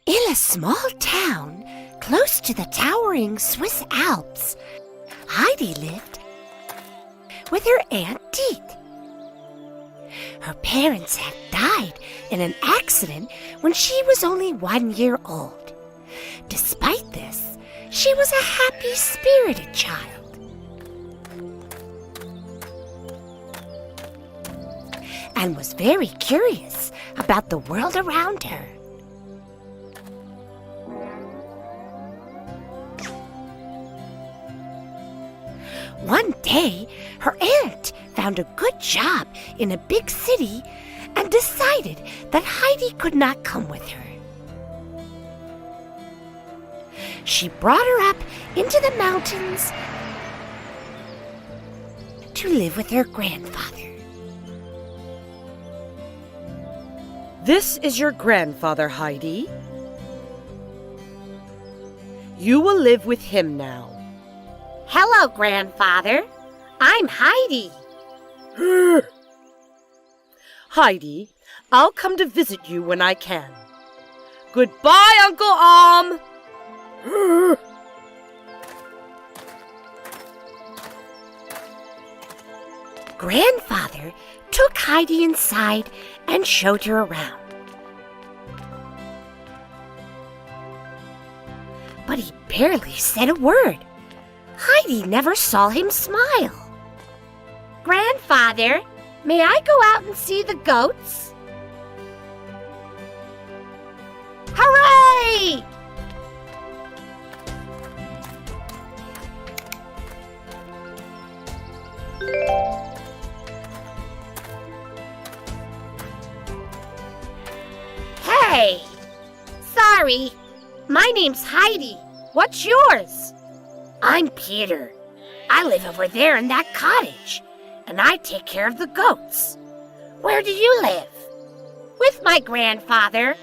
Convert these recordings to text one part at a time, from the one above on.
In a small town close to the towering Swiss Alps, Heidi lived with her Aunt Dete. Her parents had died in an accident when she was only 1 year old. Despite this, she was a happy-spirited child. And was very curious about the world around her. One day, her aunt found a good job in a big city and decided that Heidi could not come with her. She brought her up into the mountains to live with her grandfather. This is your grandfather, Heidi. You will live with him now. Hello, Grandfather. I'm Heidi. Heidi, I'll come to visit you when I can. Goodbye, Uncle Alm. Grandfather took Heidi inside and showed her around. But he barely said a word. Heidi never saw him smile. Grandfather, may I go out and see the goats? Hooray! Hey! Sorry, my name's Heidi. What's yours? I'm Peter. I live over there in that cottage, and I take care of the goats. Where do you live? With my grandfather.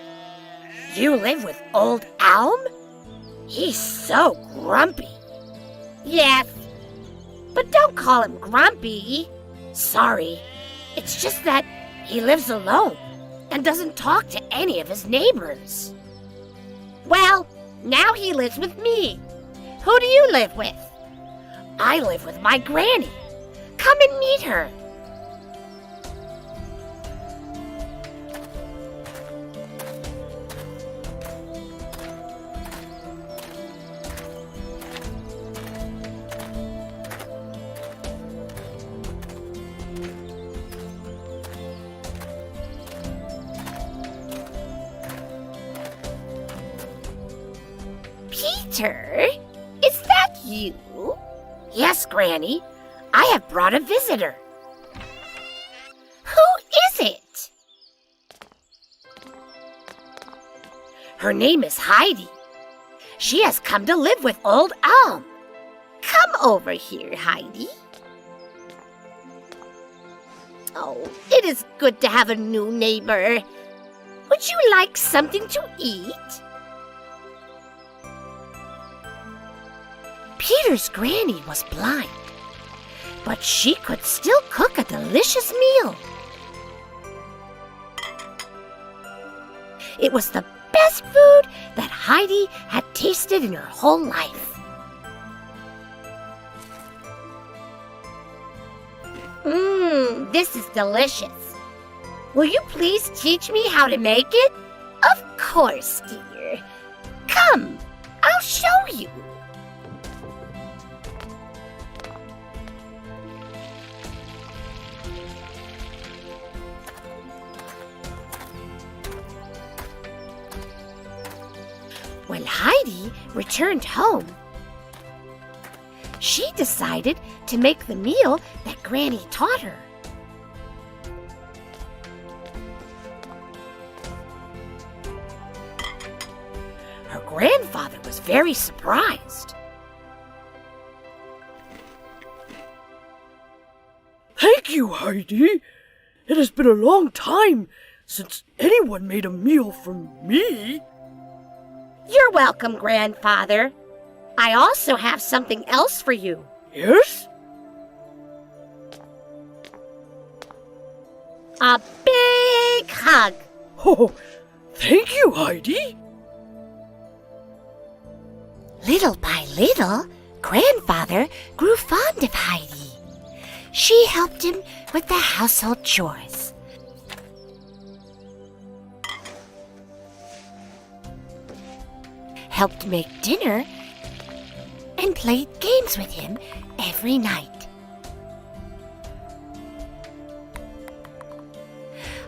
You live with Old Alm? He's so grumpy. Yes, but don't call him grumpy. Sorry, it's just that he lives alone and doesn't talk to any of his neighbors. Well, now he lives with me. Who do you live with? I live with my granny. Come and meet her. Peter? Is that you? Yes, Granny. I have brought a visitor. Who is it? Her name is Heidi. She has come to live with Old Alm. Come over here, Heidi. Oh, it is good to have a new neighbor. Would you like something to eat? Peter's granny was blind, but she could still cook a delicious meal. It was the best food that Heidi had tasted in her whole life. This is delicious. Will you please teach me how to make it? Of course, dear. Come, I'll show you. When Heidi returned home, she decided to make the meal that Granny taught her. Her grandfather was very surprised. Thank you, Heidi. It has been a long time since anyone made a meal for me. You're welcome, Grandfather. I also have something else for you. Yes? A big hug. Oh, thank you, Heidi. Little by little, Grandfather grew fond of Heidi. She helped him with the household chores. Helped make dinner and played games with him every night.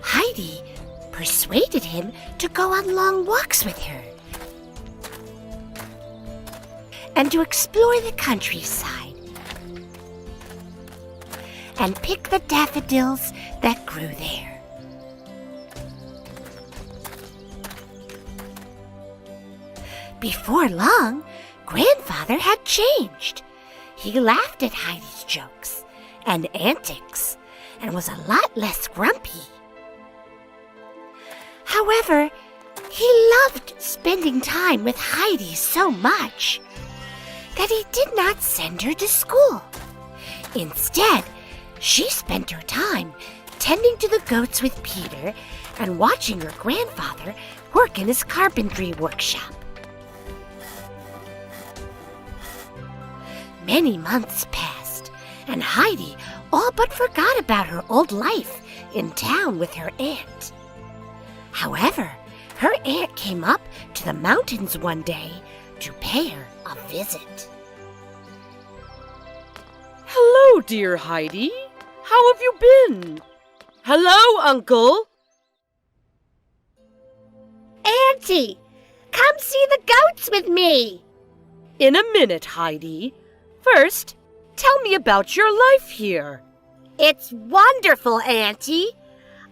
Heidi persuaded him to go on long walks with her and to explore the countryside and pick the daffodils that grew there. Before long, Grandfather had changed. He laughed at Heidi's jokes and antics and was a lot less grumpy. However, he loved spending time with Heidi so much that he did not send her to school. Instead, she spent her time tending to the goats with Peter and watching her grandfather work in his carpentry workshop. Many months passed, and Heidi all but forgot about her old life in town with her aunt. However, her aunt came up to the mountains one day to pay her a visit. Hello, dear Heidi. How have you been? Hello, Uncle. Auntie, come see the goats with me. In a minute, Heidi. First, tell me about your life here. It's wonderful, Auntie.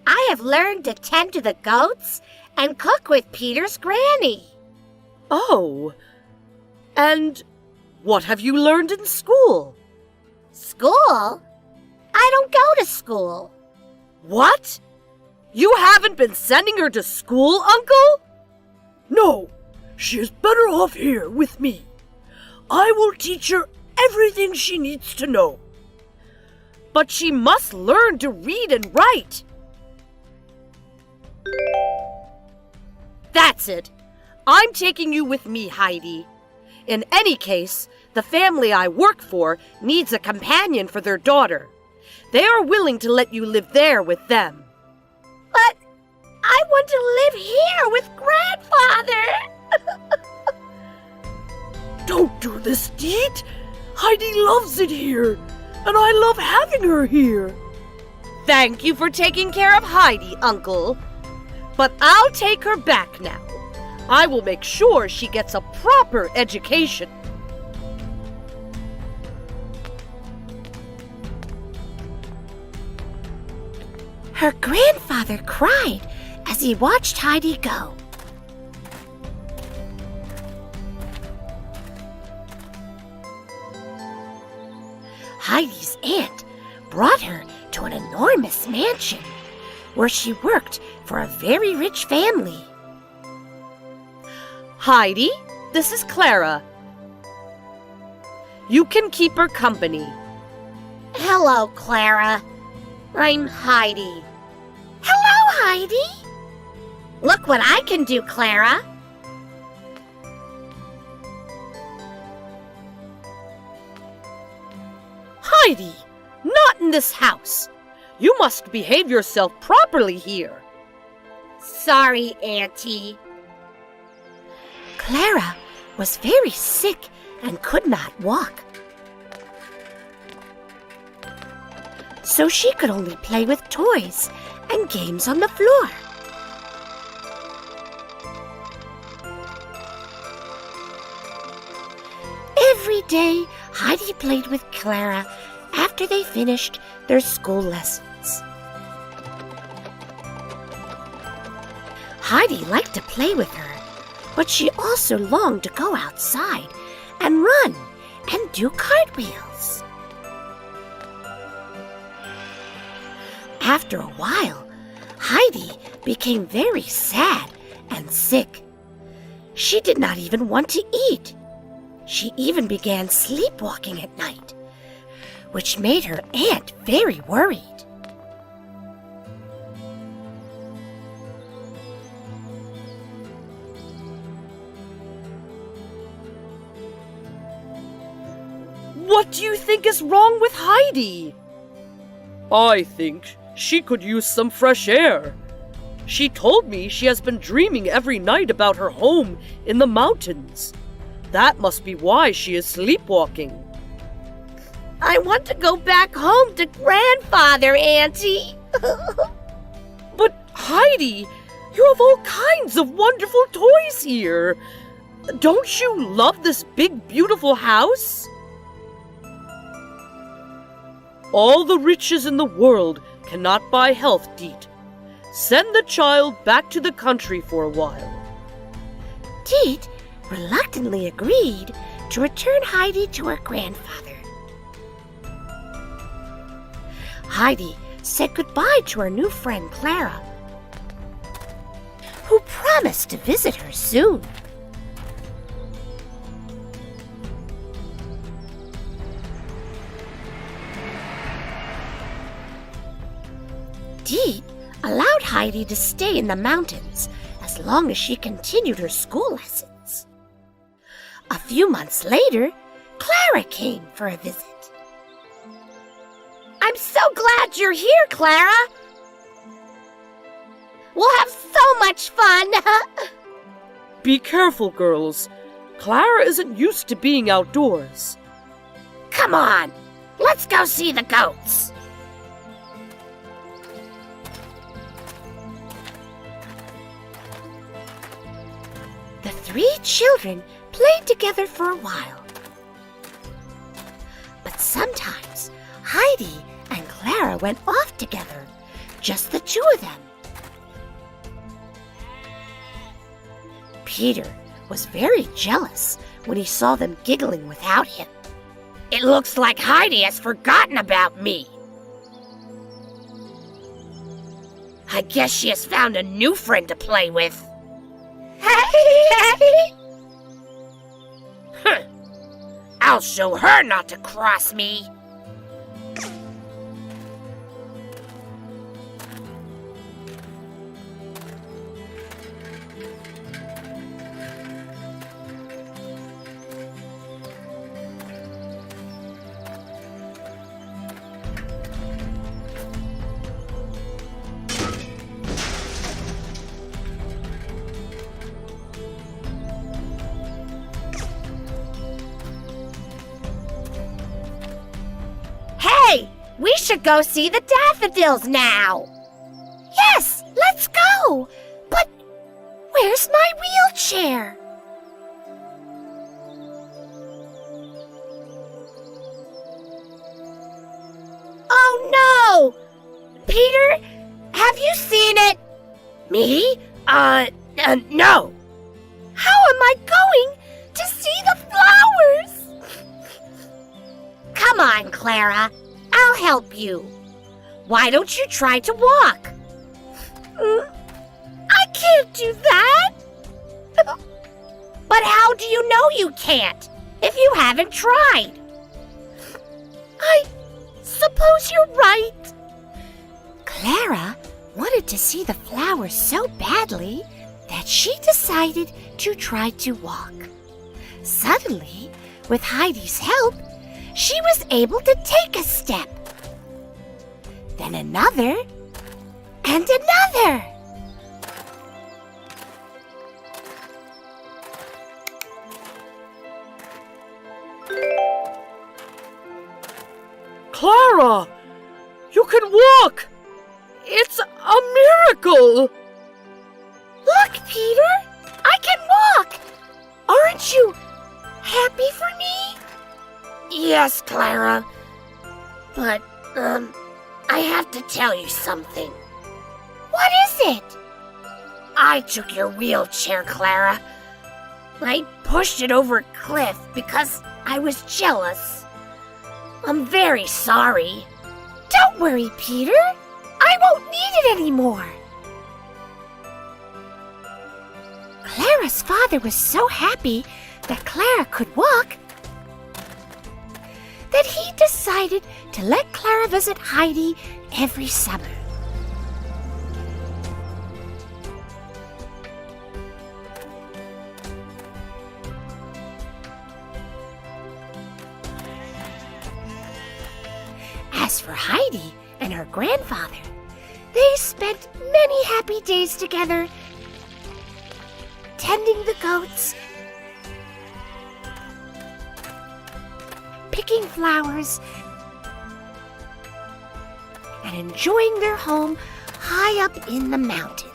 I have learned to tend to the goats and cook with Peter's granny. Oh, and what have you learned in school? School? I don't go to school. What? You haven't been sending her to school, Uncle? No, she is better off here with me. I will teach her everything she needs to know. But she must learn to read and write. That's it. I'm taking you with me, Heidi. In any case, the family I work for needs a companion for their daughter. They are willing to let you live there with them. But I want to live here with Grandfather. Don't do this, Deet. Heidi loves it here, and I love having her here. Thank you for taking care of Heidi, Uncle. But I'll take her back now. I will make sure she gets a proper education. Her grandfather cried as he watched Heidi go. Heidi's aunt brought her to an enormous mansion where she worked for a very rich family. Heidi, this is Clara. You can keep her company. Hello, Clara. I'm Heidi. Hello, Heidi. Look what I can do, Clara. Heidi, not in this house. You must behave yourself properly here. Sorry, Auntie. Clara was very sick and could not walk. So she could only play with toys and games on the floor. Every day, Heidi played with Clara after they finished their school lessons. Heidi liked to play with her, but she also longed to go outside and run and do cartwheels. After a while, Heidi became very sad and sick. She did not even want to eat. She even began sleepwalking at night, which made her aunt very worried. What do you think is wrong with Heidi? I think she could use some fresh air. She told me she has been dreaming every night about her home in the mountains. That must be why she is sleepwalking. I want to go back home to Grandfather, Auntie. But Heidi, you have all kinds of wonderful toys here. Don't you love this big, beautiful house? All the riches in the world cannot buy health, Deet. Send the child back to the country for a while. Deet reluctantly agreed to return Heidi to her grandfather. Heidi said goodbye to her new friend Clara, who promised to visit her soon. Deet allowed Heidi to stay in the mountains as long as she continued her school lessons. A few months later, Clara came for a visit. I'm so glad you're here, Clara. We'll have so much fun. Be careful, girls. Clara isn't used to being outdoors. Come on, let's go see the goats. The three children played together for a while. But sometimes Heidi and Clara went off together, just the two of them. Peter was very jealous when he saw them giggling without him. It looks like Heidi has forgotten about me. I guess she has found a new friend to play with. I'll show her not to cross me. Hey, we should go see the daffodils now. Yes, let's go. But where's my wheelchair? Oh no! Peter, have you seen it? Me? No. How am I going to see the flowers? Come on, Clara. I'll help you. Why don't you try to walk? I can't do that. But how do you know you can't if you haven't tried? I suppose you're right. Clara wanted to see the flowers so badly that she decided to try to walk. Suddenly, with Heidi's help, she was able to take a step. Then another, and another. Clara! You can walk! It's a miracle! Look, Peter! I can walk! Aren't you happy for me? Yes, Clara. But, I have to tell you something. What is it? I took your wheelchair, Clara. I pushed it over a cliff because I was jealous. I'm very sorry. Don't worry, Peter. I won't need it anymore. Clara's father was so happy that Clara could walk that he decided to let Clara visit Heidi every summer. As for Heidi and her grandfather, they spent many happy days together, tending the goats, picking flowers, and enjoying their home high up in the mountains.